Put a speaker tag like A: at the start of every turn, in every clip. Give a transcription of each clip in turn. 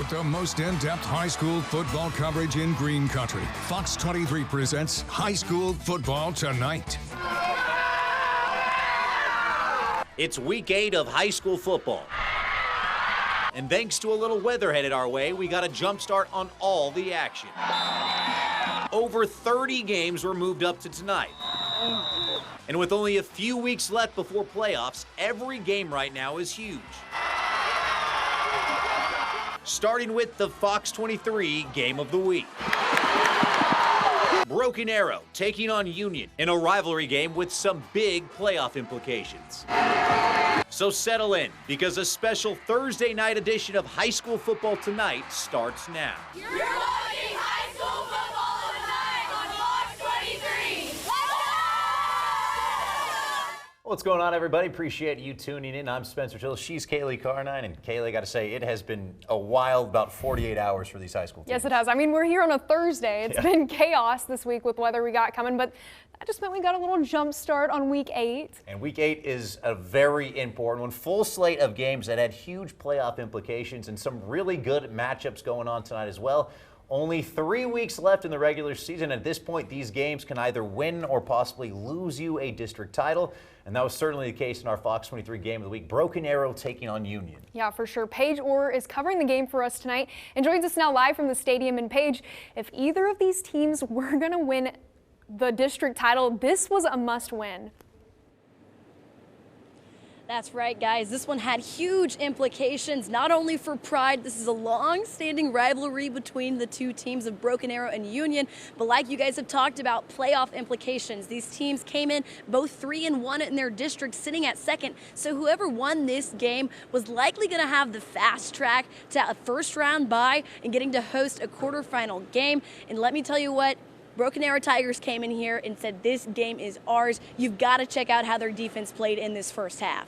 A: With the most in-depth high school football coverage in Green Country, Fox 23 presents High School Football Tonight.
B: It's week 8 of high school football. And thanks to a little weather headed our way, we got a jump start on all the action. Over 30 games were moved up to tonight. And with only a few weeks left before playoffs, every game right now is huge. Starting with the Fox 23 Game of the Week. Broken Arrow taking on Union in a rivalry game with some big playoff implications. So settle in, because a special Thursday night edition of High School Football Tonight starts now.
C: You're watching High School Football Tonight on Fox 23. Let's go!
D: What's going on, everybody? Appreciate you tuning in. I'm Spencer Till. She's Kaylee Carnine. And Kaylee, I got to say, it has been a wild about 48 hours for these high school teams.
E: Yes, it has. I mean, we're here on a Thursday. It's been chaos this week with weather we got coming, but that just meant we got a little jump start on week 8.
D: And week 8 is a very important one. Full slate of games that had huge playoff implications and some really good matchups going on tonight as well. Only 3 weeks left in the regular season. At this point, these games can either win or possibly lose you a district title. And that was certainly the case in our Fox 23 Game of the Week. Broken Arrow taking on Union.
E: Yeah, for sure. Paige Orr is covering the game for us tonight and joins us now live from the stadium. And Paige, if either of these teams were going to win the district title, this was a must-win.
F: That's right, guys. This one had huge implications, not only for pride. This is a long-standing rivalry between the two teams of Broken Arrow and Union, but like you guys have talked about, playoff implications. These teams came in both 3-1 in their district, sitting at second, so whoever won this game was likely going to have the fast track to a first-round bye and getting to host a quarterfinal game. And let me tell you what, Broken Arrow Tigers came in here and said, this game is ours. You've got to check out how their defense played in this first half.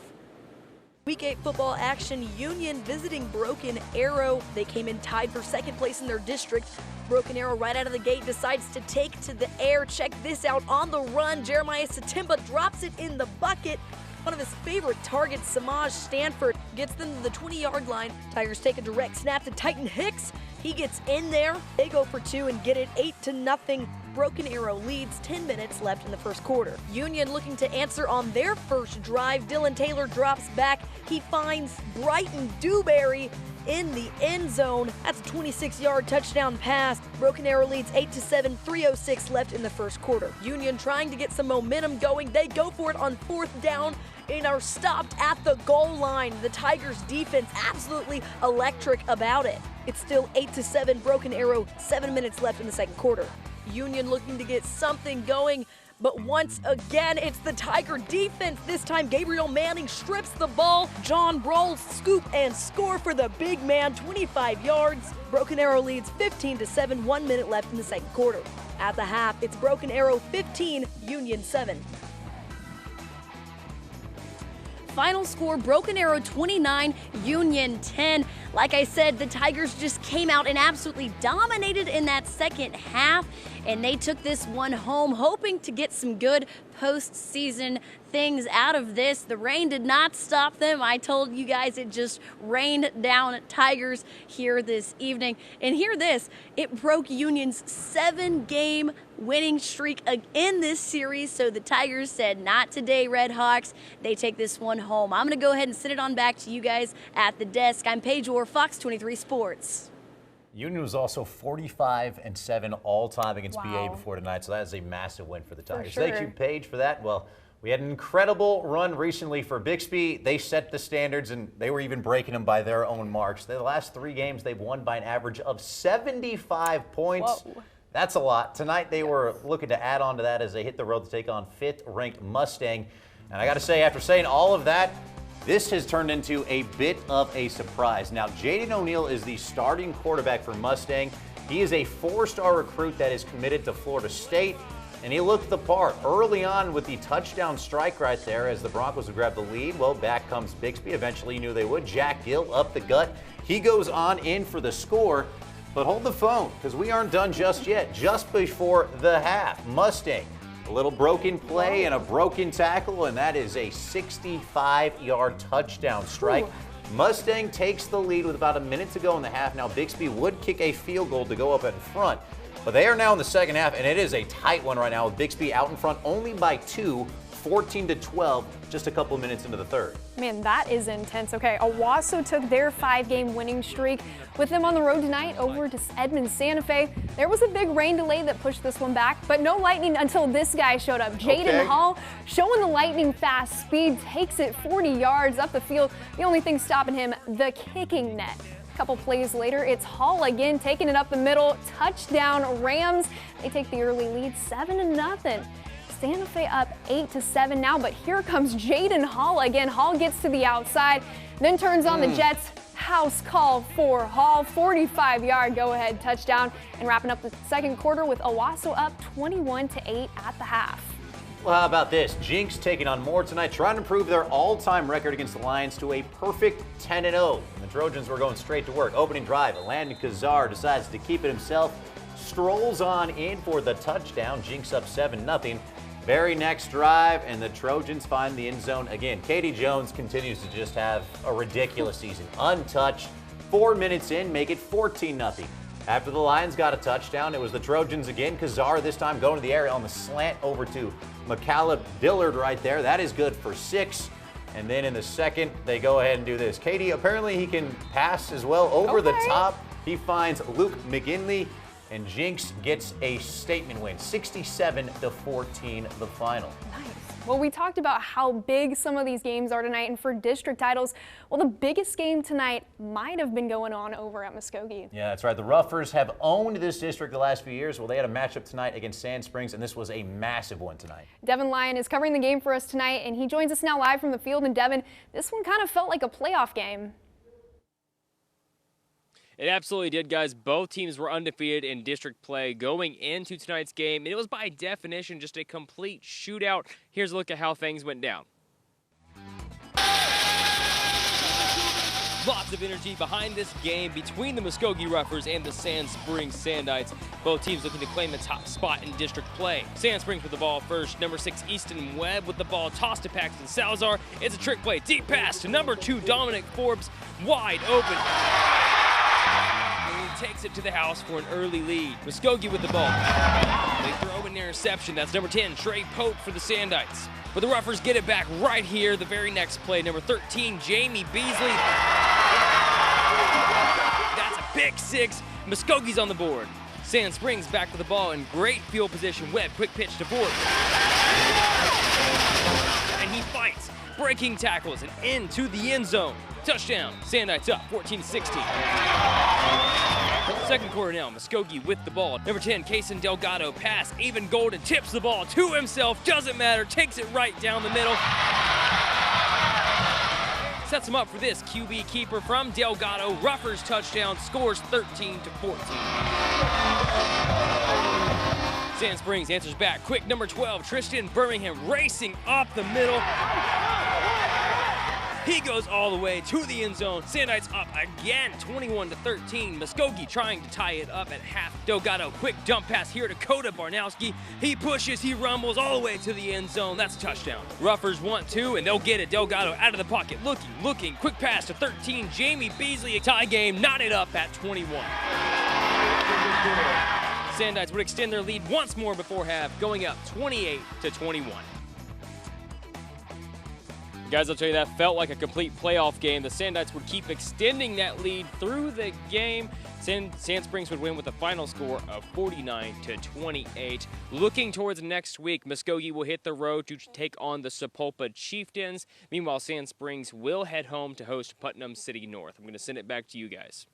G: Week 8 football action, Union visiting Broken Arrow. They came in tied for second place in their district. Broken Arrow right out of the gate decides to take to the air. Check this out, on the run, Jeremiah Satimba drops it in the bucket. One of his favorite targets, Samaj Stanford, gets them to the 20-yard line. Tigers take a direct snap to Titan Hicks. He gets in there. They go for 2 and get it 8-0. Broken Arrow leads, 10 minutes left in the first quarter. Union looking to answer on their first drive. Dylan Taylor drops back. He finds Brighton Dewberry in the end zone. That's a 26-yard touchdown pass. Broken Arrow leads 8-7, 3:06 left in the first quarter. Union trying to get some momentum going. They go for it on 4th down and are stopped at the goal line. The Tigers defense absolutely electric about it. It's still 8-7, Broken Arrow, 7 minutes left in the second quarter. Union looking to get something going, but once again, it's the Tiger defense. This time, Gabriel Manning strips the ball. John Broll scoop and score for the big man, 25 yards. Broken Arrow leads 15-7, 1 minute left in the second quarter. At the half, it's Broken Arrow 15, Union 7.
F: Final score, Broken Arrow 29, Union 10. Like I said, the Tigers just came out and absolutely dominated in that second half, and they took this one home, hoping to get some good postseason things out of this. The rain did not stop them. I told you guys it just rained down Tigers here this evening. And hear this, it broke Union's 7-game winning streak in this series. So the Tigers said, not today, Red Hawks. They take this one home. I'm going to go ahead and send it on back to you guys at the desk. I'm Paige Orr, Fox 23 Sports.
D: Union was also 45-7 all-time against BA before tonight, so that is a massive win for the Tigers.
E: Sure.
D: Thank you, Paige, for that. Well, we had an incredible run recently for Bixby. They set the standards, and they were even breaking them by their own marks. The last 3 games, they've won by an average of 75 points.
E: Whoa.
D: That's a lot. Tonight, they were looking to add on to that as they hit the road to take on 5th-ranked Mustang. And I got to say, after saying all of that, this has turned into a bit of a surprise. Now, Jaden O'Neill is the starting quarterback for Mustang. He is a 4-star recruit that is committed to Florida State, and he looked the part early on with the touchdown strike right there as the Broncos would grab the lead. Well, back comes Bixby. Eventually, you knew they would. Jack Gill up the gut. He goes on in for the score, but hold the phone because we aren't done just yet. Just before the half, Mustang, a little broken play and a broken tackle, and that is a 65-yard touchdown strike. Mustang takes the lead with about a minute to go in the half. Now Bixby would kick a field goal to go up in front. But they are now in the second half, and it is a tight one right now with Bixby out in front only by 2, 14-12, just a couple of minutes into the third.
E: Man, that is intense. Okay, Owasso took their 5-game winning streak with them on the road tonight over to Edmond Santa Fe. There was a big rain delay that pushed this one back, but no lightning until this guy showed up. Jaden Hall showing the lightning fast speed, takes it 40 yards up the field. The only thing stopping him, the kicking net. A couple plays later, it's Hall again taking it up the middle. Touchdown Rams. They take the early lead 7-0. Santa Fe up 8-7 now, but here comes Jaden Hall again. Hall gets to the outside, then turns on the Jets. House call for Hall, 45-yard go-ahead touchdown, and wrapping up the second quarter with Owasso up 21-8 at the half.
D: Well, how about this? Jenks taking on Moore tonight, trying to improve their all-time record against the Lions to a perfect 10-0. The Trojans were going straight to work. Opening drive, Landon Kazar decides to keep it himself, strolls on in for the touchdown. Jenks up 7-0. Very next drive, and the Trojans find the end zone again. Katie Jones continues to just have a ridiculous season. Untouched. 4 minutes in, make it 14-0. After the Lions got a touchdown, it was the Trojans again. Kazar this time going to the air on the slant over to McAlester Dillard right there. That is good for 6. And then in the second, they go ahead and do this. Katie, apparently he can pass as well over the top. He finds Luke McGinley. And Jenks gets a statement win, 67-14 the final.
E: Nice. Well, we talked about how big some of these games are tonight, and for district titles, well, the biggest game tonight might have been going on over at Muscogee.
D: Yeah, that's right. The Roughers have owned this district the last few years. Well, they had a matchup tonight against Sand Springs, and this was a massive one tonight.
E: Devin Lyon is covering the game for us tonight, and he joins us now live from the field. And Devin, this one kind of felt like a playoff game.
H: It absolutely did, guys. Both teams were undefeated in district play going into tonight's game, and it was by definition just a complete shootout. Here's a look at how things went down. Lots of energy behind this game between the Muscogee Roughers and the Sand Springs Sandites. Both teams looking to claim the top spot in district play. Sand Springs with the ball first. Number 6, Easton Webb with the ball tossed to Paxton Salazar. It's a trick play. Deep pass to number 2, Dominic Forbes. Wide open. Takes it to the house for an early lead. Muscogee with the ball. They throw an interception. That's number 10, Trey Pope for the Sandites. But the Roughers get it back right here. The very next play, number 13, Jamie Beasley. That's a pick 6. Muscogee's on the board. Sand Springs back with the ball in great field position. Webb, quick pitch to Forbes. And he fights, breaking tackles, and into the end zone. Touchdown. Sandites up 14-16. Second quarter now, Muscogee with the ball. Number 10, Kaysen Delgado pass. Even Golden tips the ball to himself. Doesn't matter. Takes it right down the middle. Sets him up for this QB keeper from Delgado. Roughers touchdown. Scores 13-14. Sand Springs answers back. Quick, number 12, Tristan Birmingham racing up the middle. He goes all the way to the end zone. Sandites up again, 21-13. Muscogee trying to tie it up at half. Delgado, quick dump pass here to Coda Barnowski. He pushes, he rumbles all the way to the end zone. That's a touchdown. Roughers want 2, and they'll get it. Delgado out of the pocket, looking. Quick pass to 13, Jamie Beasley. A tie game, knotted up at 21. Sandites would extend their lead once more before half, going up 28-21. Guys, I'll tell you, that felt like a complete playoff game. The Sandites would keep extending that lead through the game. Sand Springs would win with a final score of 49-28. Looking towards next week, Muscogee will hit the road to take on the Sapulpa Chieftains. Meanwhile, Sand Springs will head home to host Putnam City North. I'm going to send it back to you guys.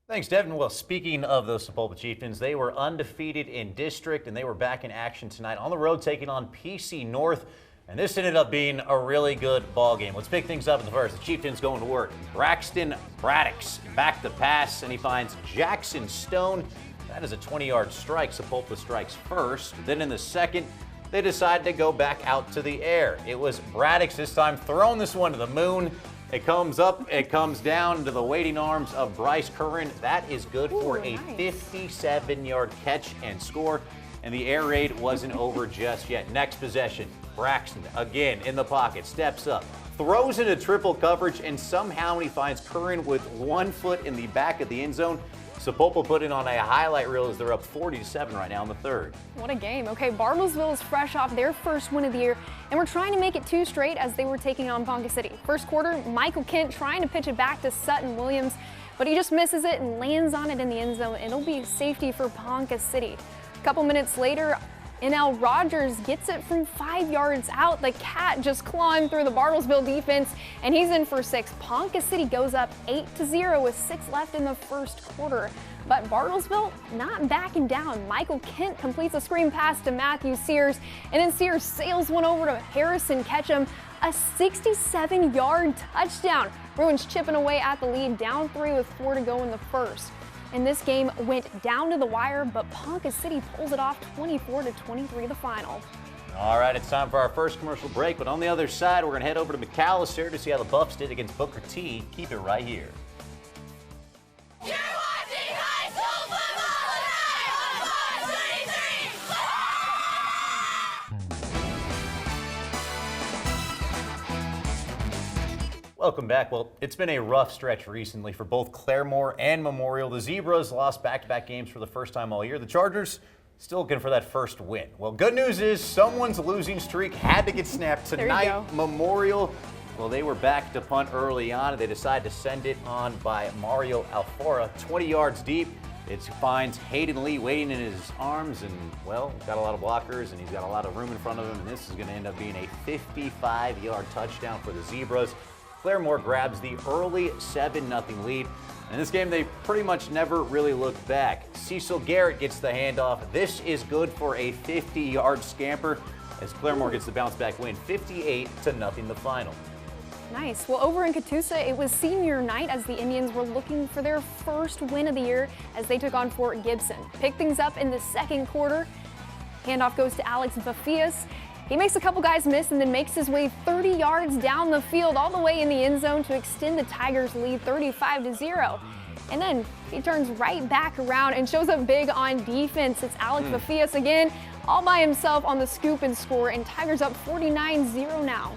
D: Thanks, Devin. Well, speaking of those Sapulpa Chieftains, they were undefeated in district, and they were back in action tonight on the road taking on PC North. And this ended up being a really good ball game. Let's pick things up in the first. The Chieftains going to work. Braxton Braddix back the pass, and he finds Jackson Stone. That is a 20-yard strike. Sapulpa strikes first. Then in the second, they decide to go back out to the air. It was Braddix this time throwing this one to the moon. It comes up, it comes down to the waiting arms of Bryce Curran. That is good for a 57-yard catch and score. And the air raid wasn't over just yet. Next possession, Braxton again in the pocket, steps up, throws into triple coverage, and somehow he finds Curran with 1 foot in the back of the end zone. Sapulpa put in on a highlight reel as they're up 40-7 right now in the third.
E: What a game. Okay, Bartlesville is fresh off their first win of the year, and we're trying to make it 2 straight as they were taking on Ponca City. First quarter, Michael Kent trying to pitch it back to Sutton Williams, but he just misses it and lands on it in the end zone. It'll be safety for Ponca City. A couple minutes later, Inola Rogers gets it from 5 yards out. The cat just clawing through the Bartlesville defense, and he's in for 6. Ponca City goes up 8-0 with 6 left in the first quarter. But Bartlesville not backing down. Michael Kent completes a screen pass to Matthew Sears, and then Sears sails one over to Harrison Ketchum. A 67-yard touchdown. Bruins chipping away at the lead, down 3 with 4 to go in the first. And this game went down to the wire, but Ponca City pulls it off 24-23 the final.
D: All right, it's time for our first commercial break, but on the other side, we're going to head over to McAlester to see how the Buffs did against Booker T. Keep it right here.
C: You're watching high school football tonight on Fox 23.
D: Welcome back. Well, it's been a rough stretch recently for both Claremore and Memorial. The Zebras lost back-to-back games for the first time all year. The Chargers still looking for that first win. Well, good news is someone's losing streak had to get snapped tonight. Memorial, well, they were back to punt early on, and they decided to send it on by Mario Alfora, 20 yards deep. It finds Hayden Lee waiting in his arms, and, well, got a lot of blockers, and he's got a lot of room in front of him, and this is going to end up being a 55-yard touchdown for the Zebras. Claremore grabs the early 7-0 lead. In this game, they pretty much never really looked back. Cecil Garrett gets the handoff. This is good for a 50-yard scamper as Claremore gets the bounce-back win, 58-0 the final.
E: Nice. Well, over in Catoosa, it was senior night as the Indians were looking for their first win of the year as they took on Fort Gibson. Pick things up in the second quarter. Handoff goes to Alex Bafias. He makes a couple guys miss and then makes his way 30 yards down the field all the way in the end zone to extend the Tigers' lead 35-0. And then he turns right back around and shows up big on defense. It's Alex Bafias again, all by himself on the scoop and score, and Tigers up 49-0 now.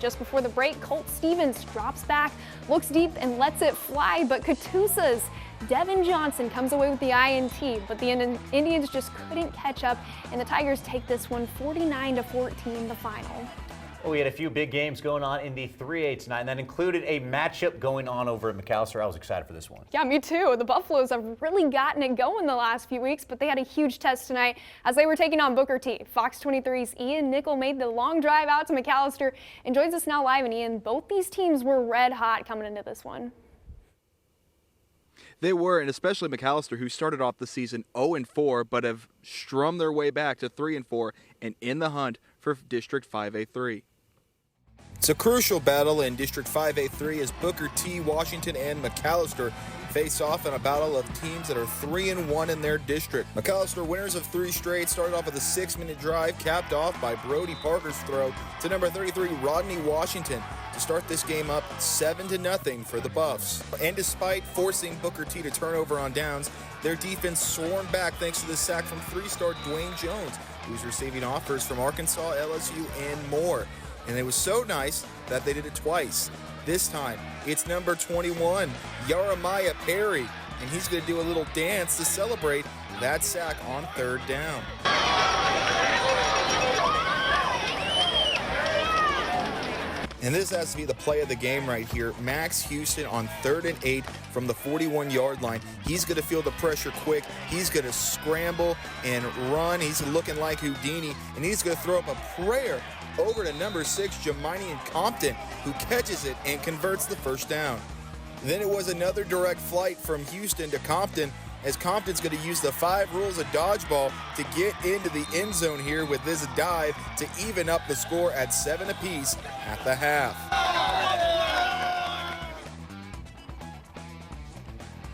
E: Just before the break, Colt Stevens drops back, looks deep, and lets it fly, but Catoosa's Devin Johnson comes away with the INT, but the Indians just couldn't catch up, and the Tigers take this one 49-14 the final.
D: Well, we had a few big games going on in the 3A tonight, and that included a matchup going on over at McAlester. I was excited for this one.
E: Yeah, me too. The Buffaloes have really gotten it going the last few weeks, but they had a huge test tonight as they were taking on Booker T. Fox 23's Ian Nickel made the long drive out to McAlester and joins us now live. And Ian, both these teams were red hot coming into this one.
I: They were, and especially McAlester, who started off the season 0-4, but have strummed their way back to 3-4 and in the hunt for District 5A3.
J: It's a crucial battle in District 5A3 as Booker T, Washington, and McAlester face off in a battle of teams that are 3-1 in their district. McAlester, winners of 3 straight, started off with a 6-minute drive, capped off by Brody Parker's throw to number 33, Rodney Washington, to start this game up 7-0 for the Buffs. And despite forcing Booker T to turn over on downs, their defense swarmed back thanks to the sack from 3-star Dwayne Jones, who's receiving offers from Arkansas, LSU, and more. And it was so nice that they did it twice. This time, it's number 21, Yaramiah Perry, and he's going to do a little dance to celebrate that sack on 3rd down. And this has to be the play of the game right here. Max Houston on 3rd and 8 from the 41-yard line. He's going to feel the pressure quick. He's going to scramble and run. He's looking like Houdini, and he's going to throw up a prayer over to number 6, Jaminian Compton, who catches it and converts the first down. Then it was another direct flight from Houston to Compton, as Compton's going to use the 5 rules of dodgeball to get into the end zone here with this dive to even up the score at 7 apiece at the half.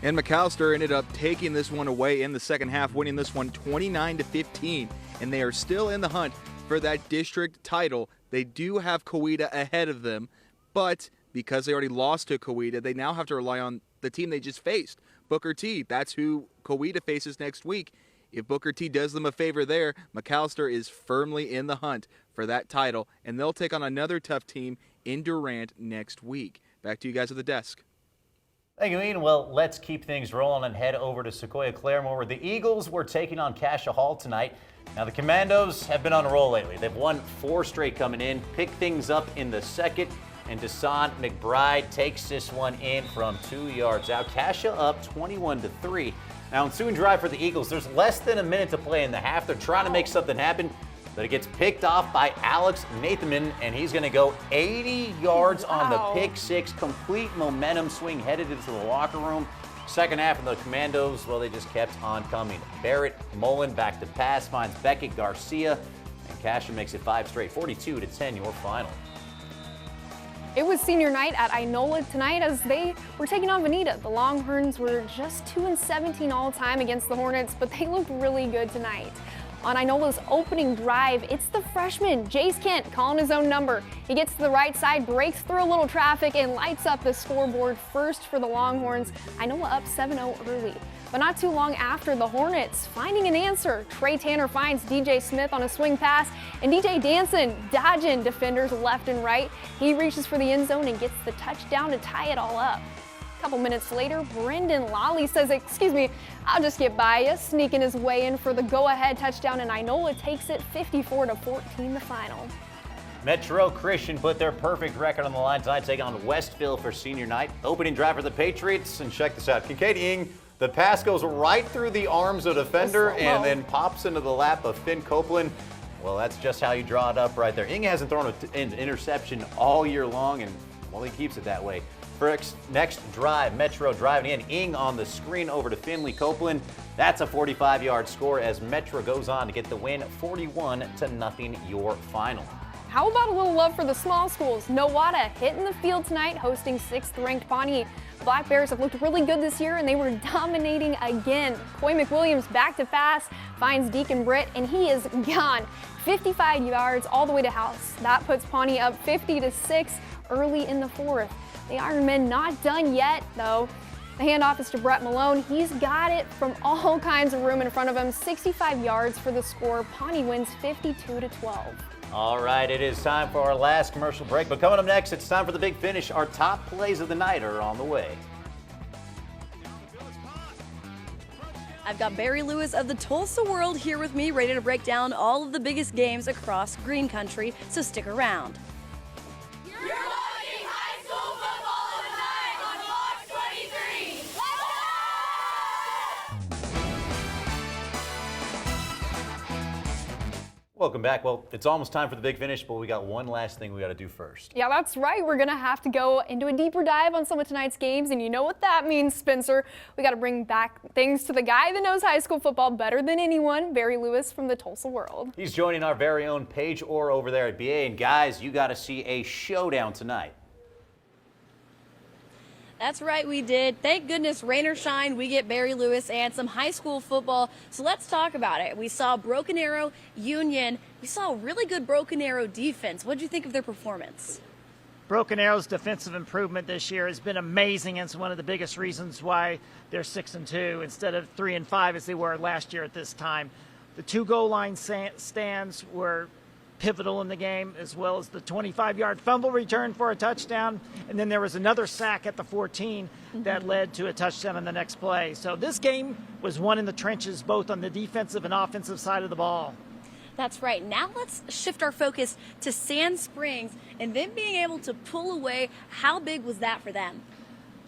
I: And McAlester ended up taking this one away in the second half, winning this one 29-15, and they are still in the hunt for that district title. They do have Coweta ahead of them, but because they already lost to Coweta, they now have to rely on the team they just faced, Booker T. That's who Coweta faces next week. If Booker T does them a favor there, McAlester is firmly in the hunt for that title, and they'll take on another tough team in Durant next week. Back to you guys at the desk.
D: Thank you, Ian. Well, let's keep things rolling and head over to Sequoyah, Claremore, where the Eagles were taking on Cascia Hall tonight. Now, the Commandos have been on a roll lately. They've won 4 straight coming in, pick things up in the second, and Deshaun McBride takes this one in from 2 yards out. Cascia up 21-3. Now, ensuing drive for the Eagles, there's less than a minute to play in the half. They're trying to make something happen, but it gets picked off by Alex Nathanman, and he's going to go 80 yards on the pick six. Complete momentum swing headed into the locker room. Second half of the Commandos, well, they just kept on coming. Barrett Mullen back to pass, finds Beckett Garcia, and Cascia makes it 5 straight, 42-10, your final.
E: It was senior night at Inola tonight as they were taking on Vinita. The Longhorns were just 2-17 all time against the Hornets, but they looked really good tonight. On Inola's opening drive, it's the freshman, Jace Kent, calling his own number. He gets to the right side, breaks through a little traffic, and lights up the scoreboard first for the Longhorns. Inola up 7-0 early. But not too long after, the Hornets finding an answer. Trey Tanner finds DJ Smith on a swing pass, and DJ Danson dodging defenders left and right. He reaches for the end zone and gets the touchdown to tie it all up. A couple minutes later, Brendan Lally says, "Excuse me, I'll just get by you," sneaking his way in for the go-ahead touchdown, and Inola takes it 54-14 the final.
D: Metro Christian put their perfect record on the line tonight, taking on Westville for senior night. Opening drive for the Patriots, and check this out. Kincaid Ing, the pass goes right through the arms of the defender and then pops into the lap of Finn Copeland. Well, that's just how you draw it up right there. Ing hasn't thrown an interception all year long, and, well, he keeps it that way. For next drive, Metro driving in. Ing on the screen over to Finley Copeland. That's a 45-yard score as Metro goes on to get the win, 41-0, your final.
E: How about a little love for the small schools? Nowata hitting the field tonight, hosting 6th-ranked Pawnee. Black Bears have looked really good this year, and they were dominating again. Coy McWilliams back to pass, finds Deacon Britt, and he is gone. 55 yards all the way to house. That puts Pawnee up 50-6 early in the 4th. The Ironmen not done yet, though. The handoff is to Brett Malone. He's got it from all kinds of room in front of him. 65 yards for the score. Pawnee wins 52-12.
D: All right, it is time for our last commercial break. But coming up next, it's time for the big finish. Our top plays of the night are on the way.
G: I've got Barry Lewis of the Tulsa World here with me, ready to break down all of the biggest games across Green Country, so stick around.
C: You're watching high school football tonight on Fox 23. Let's go!
D: Welcome back. Well, it's almost time for the big finish, but we got one last thing we got to do first.
E: Yeah, that's right. We're going to have to go into a deeper dive on some of tonight's games, and you know what that means, Spencer. We got to bring back things to the guy that knows high school football better than anyone, Barry Lewis from the Tulsa World.
D: He's joining our very own Paige Orr over there at BA, and guys, you got to see a showdown tonight.
F: That's right, we did. Thank goodness, rain or shine, we get Barry Lewis and some high school football. So let's talk about it. We saw Broken Arrow Union. We saw a really good Broken Arrow defense. What did you think of their performance?
K: Broken Arrow's defensive improvement this year has been amazing, and it's one of the biggest reasons why they're 6-2 instead of 3-5 as they were last year at this time. The 2 goal line stands were pivotal in the game, as well as the 25-yard fumble return for a touchdown, and then there was another sack at the 14 that led to a touchdown on the next play. So this game was won in the trenches, both on the defensive and offensive side of the ball.
F: That's right. Now let's shift our focus to Sand Springs and them being able to pull away. How big was that for them?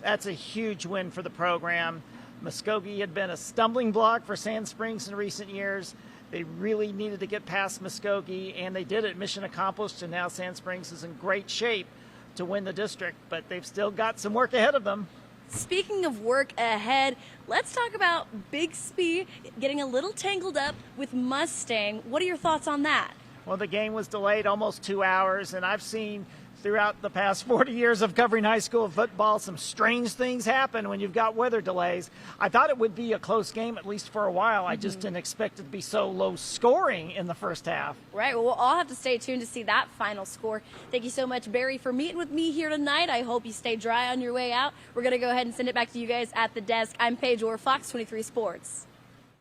K: That's a huge win for the program. Muscogee had been a stumbling block for Sand Springs in recent years. They really needed to get past Muscogee, and they did it. Mission accomplished, and now Sand Springs is in great shape to win the district, but they've still got some work ahead of them.
F: Speaking of work ahead, let's talk about Bixby getting a little tangled up with Mustang. What are your thoughts on that?
K: Well, the game was delayed almost 2 hours, and I've seen throughout the past 40 years of covering high school football some strange things happen when you've got weather delays. I thought it would be a close game, at least for a while. I just didn't expect it to be so low scoring in the first half.
F: Right, well, we'll all have to stay tuned to see that final score. Thank you so much, Barry, for meeting with me here tonight. I hope you stay dry on your way out. We're going to go ahead and send it back to you guys at the desk. I'm Paige Orr, Fox 23 Sports.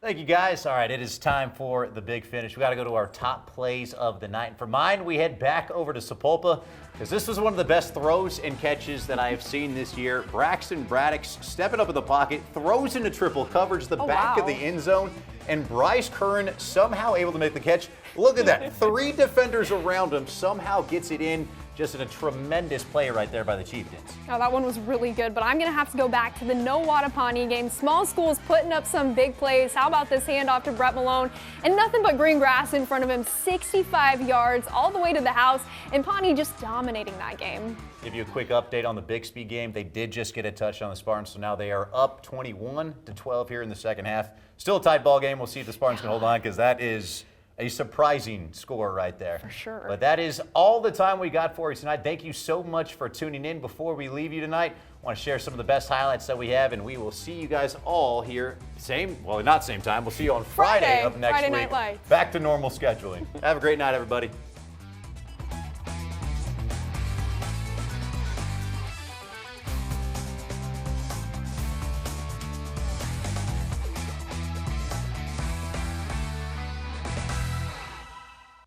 D: Thank you, guys. All right, it is time for the big finish. We got to go to our top plays of the night. And for mine, we head back over to Sapulpa because this was one of the best throws and catches that I have seen this year. Braxton Braddock stepping up in the pocket, throws into triple coverage, the back of the end zone, and Bryce Curran somehow able to make the catch. Look at that. 3 defenders around him, somehow gets it in. Just a tremendous play right there by the Chieftains.
E: Oh, that one was really good, but I'm going to have to go back to the Nowatapani game. Small schools putting up some big plays. How about this handoff to Brett Malone? And nothing but green grass in front of him, 65 yards all the way to the house, and Pawnee just dominating that game.
D: Give you a quick update on the Bixby game. They did just get a touchdown on the Spartans, so now they are up 21-12 here in the second half. Still a tight ball game. We'll see if the Spartans can hold on because that is a surprising score right there.
E: For sure.
D: But that is all the time we got for you tonight. Thank you so much for tuning in. Before we leave you tonight, I want to share some of the best highlights that we have, and we will see you guys all here not same time. We'll see you on Friday of next week.
E: Friday Night Lights.
D: Back to normal scheduling. Have a great night, everybody.